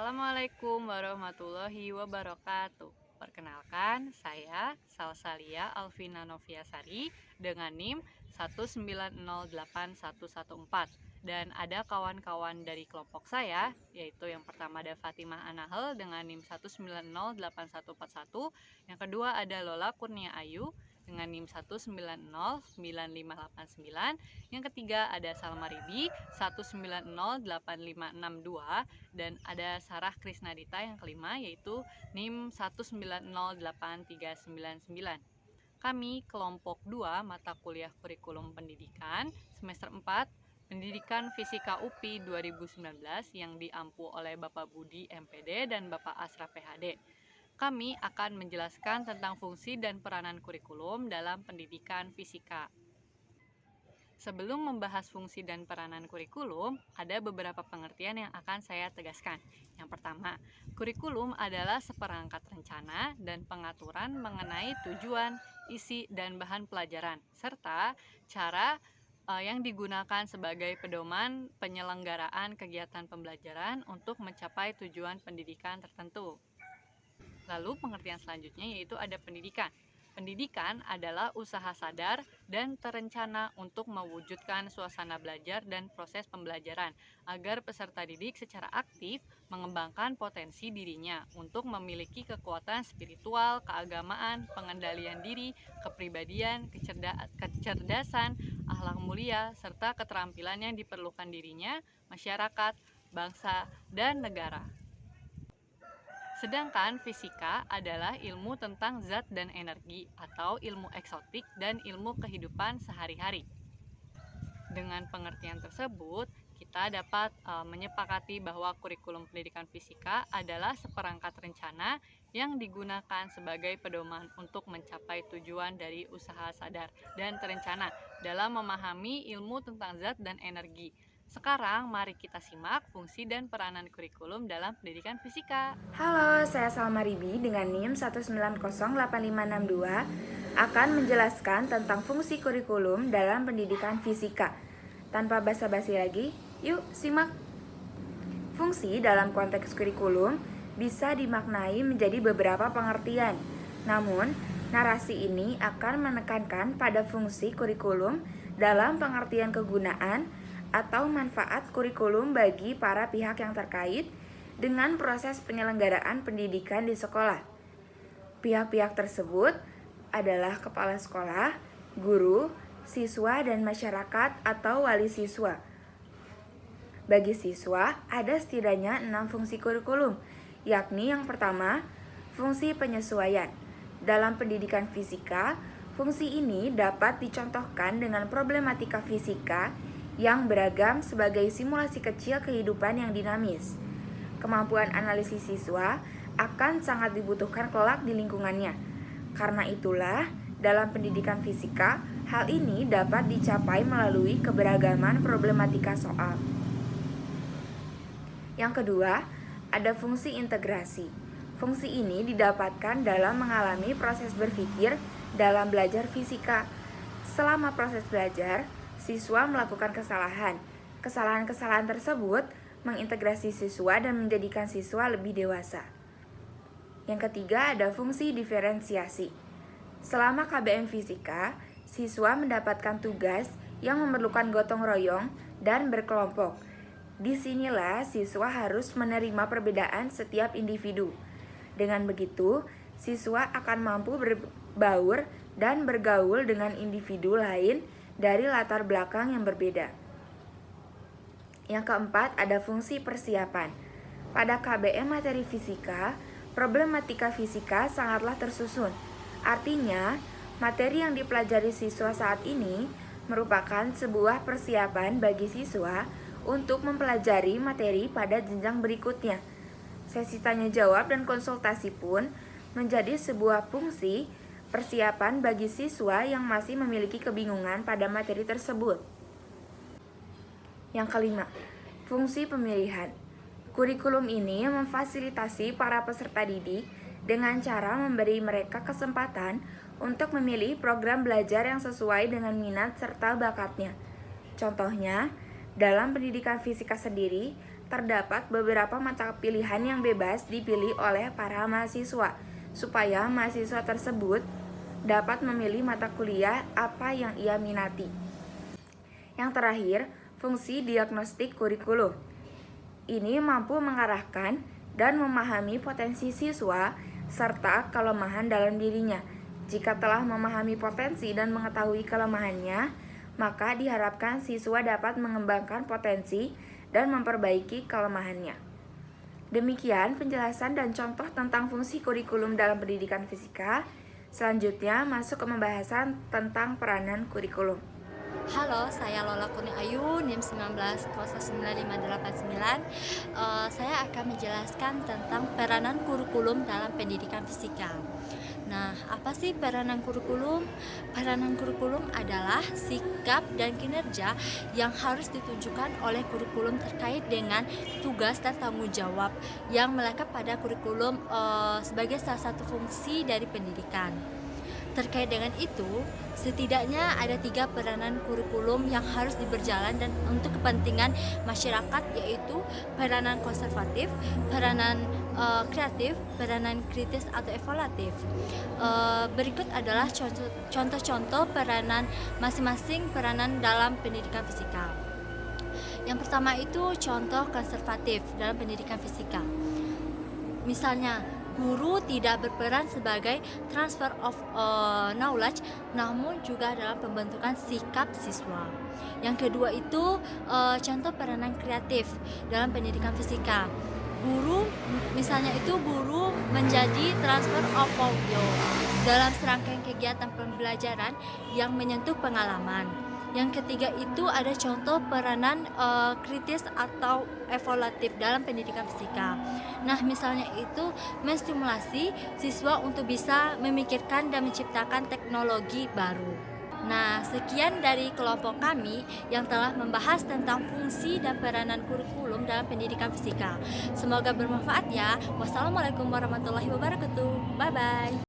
Assalamualaikum warahmatullahi wabarakatuh. Perkenalkan, saya Salsalia Alvina Noviasari dengan NIM 1908114 dan ada kawan-kawan dari kelompok saya, yaitu yang pertama ada Fatimah Anahel dengan NIM 1908141, yang kedua ada Lola Kurnia Ayu dengan NIM 1909589, yang ketiga ada Salma Ribi 1908562, dan ada Sarah Krisnadita yang kelima, yaitu NIM 1908399. Kami kelompok 2 mata kuliah kurikulum pendidikan semester 4 Pendidikan Fisika UPI 2019 yang diampu oleh Bapak Budi MPD dan Bapak Asra PhD. Kami akan menjelaskan tentang fungsi dan peranan kurikulum dalam pendidikan fisika. Sebelum membahas fungsi dan peranan kurikulum, ada beberapa pengertian yang akan saya tegaskan. Yang pertama, kurikulum adalah seperangkat rencana dan pengaturan mengenai tujuan, isi, dan bahan pelajaran, serta cara yang digunakan sebagai pedoman penyelenggaraan kegiatan pembelajaran untuk mencapai tujuan pendidikan tertentu. Lalu pengertian selanjutnya yaitu ada pendidikan. Pendidikan adalah usaha sadar dan terencana untuk mewujudkan suasana belajar dan proses pembelajaran agar peserta didik secara aktif mengembangkan potensi dirinya untuk memiliki kekuatan spiritual, keagamaan, pengendalian diri, kepribadian, kecerdasan, akhlak mulia, serta keterampilan yang diperlukan dirinya, masyarakat, bangsa, dan negara. Sedangkan fisika adalah ilmu tentang zat dan energi atau ilmu eksotik dan ilmu kehidupan sehari-hari. Dengan pengertian tersebut, kita dapat menyepakati bahwa kurikulum pendidikan fisika adalah seperangkat rencana yang digunakan sebagai pedoman untuk mencapai tujuan dari usaha sadar dan terencana dalam memahami ilmu tentang zat dan energi. Sekarang mari kita simak fungsi dan peranan kurikulum dalam pendidikan fisika. Halo, saya Salma Ribi dengan NIM 1908562 akan menjelaskan tentang fungsi kurikulum dalam pendidikan fisika. Tanpa basa-basi lagi, yuk simak. Fungsi dalam konteks kurikulum bisa dimaknai menjadi beberapa pengertian. Namun, narasi ini akan menekankan pada fungsi kurikulum dalam pengertian kegunaan atau manfaat kurikulum bagi para pihak yang terkait dengan proses penyelenggaraan pendidikan di sekolah. Pihak-pihak tersebut adalah kepala sekolah, guru, siswa, dan masyarakat atau wali siswa. Bagi siswa, ada setidaknya 6 fungsi kurikulum, yakni yang pertama, fungsi penyesuaian. Dalam pendidikan fisika, fungsi ini dapat dicontohkan dengan problematika fisika yang beragam sebagai simulasi kecil kehidupan yang dinamis. Kemampuan analisis siswa akan sangat dibutuhkan kelak di lingkungannya. Karena itulah, dalam pendidikan fisika, hal ini dapat dicapai melalui keberagaman problematika soal. Yang kedua, ada fungsi integrasi. Fungsi ini didapatkan dalam mengalami proses berpikir dalam belajar fisika. Selama proses belajar, siswa melakukan kesalahan. Kesalahan-kesalahan tersebut mengintegrasi siswa dan menjadikan siswa lebih dewasa. Yang ketiga ada fungsi diferensiasi. Selama KBM Fisika, siswa mendapatkan tugas yang memerlukan gotong royong dan berkelompok. Disinilah siswa harus menerima perbedaan setiap individu. Dengan begitu, siswa akan mampu berbaur dan bergaul dengan individu lain dari latar belakang yang berbeda. Yang keempat ada fungsi persiapan. Pada KBM materi fisika, problematika fisika sangatlah tersusun. Artinya, materi yang dipelajari siswa saat ini merupakan sebuah persiapan bagi siswa untuk mempelajari materi pada jenjang berikutnya. Sesi tanya jawab dan konsultasi pun menjadi sebuah fungsi persiapan bagi siswa yang masih memiliki kebingungan pada materi tersebut. Yang kelima, fungsi pemilihan. Kurikulum ini memfasilitasi para peserta didik dengan cara memberi mereka kesempatan untuk memilih program belajar yang sesuai dengan minat serta bakatnya. Contohnya, dalam pendidikan fisika sendiri, terdapat beberapa mata pilihan yang bebas dipilih oleh para mahasiswa, supaya mahasiswa tersebut dapat memilih mata kuliah apa yang ia minati. Yang terakhir, fungsi diagnostik kurikulum. Ini mampu mengarahkan dan memahami potensi siswa serta kelemahan dalam dirinya. Jika telah memahami potensi dan mengetahui kelemahannya, maka diharapkan siswa dapat mengembangkan potensi dan memperbaiki kelemahannya. Demikian penjelasan dan contoh tentang fungsi kurikulum dalam pendidikan fisika. Selanjutnya masuk ke pembahasan tentang peranan kurikulum. Halo, saya Lola Kurnia Ayu, NIM 19 Saya akan menjelaskan tentang peranan kurikulum dalam pendidikan fisika. Nah, apa sih peranan kurikulum? Peranan kurikulum adalah sikap dan kinerja yang harus ditunjukkan oleh kurikulum terkait dengan tugas dan tanggung jawab yang melekat pada kurikulum sebagai salah satu fungsi dari pendidikan. Terkait dengan itu, setidaknya ada 3 peranan kurikulum yang harus diberjalan dan untuk kepentingan masyarakat, yaitu peranan konservatif, peranan kreatif, peranan kritis atau evaluatif. Berikut adalah contoh-contoh peranan masing-masing peranan dalam pendidikan fisika. Yang pertama itu contoh konservatif dalam pendidikan fisika. Misalnya, guru tidak berperan sebagai transfer of knowledge, namun juga dalam pembentukan sikap siswa. Yang kedua itu contoh peranan kreatif dalam pendidikan fisika. Guru menjadi transfer of value dalam serangkaian kegiatan pembelajaran yang menyentuh pengalaman. Yang ketiga itu ada contoh peranan kritis atau evaluatif dalam pendidikan fisika. Nah, misalnya itu menstimulasi siswa untuk bisa memikirkan dan menciptakan teknologi baru. Nah, sekian dari kelompok kami yang telah membahas tentang fungsi dan peranan kurikulum dalam pendidikan fisika. Semoga bermanfaat ya. Wassalamualaikum warahmatullahi wabarakatuh. Bye-bye.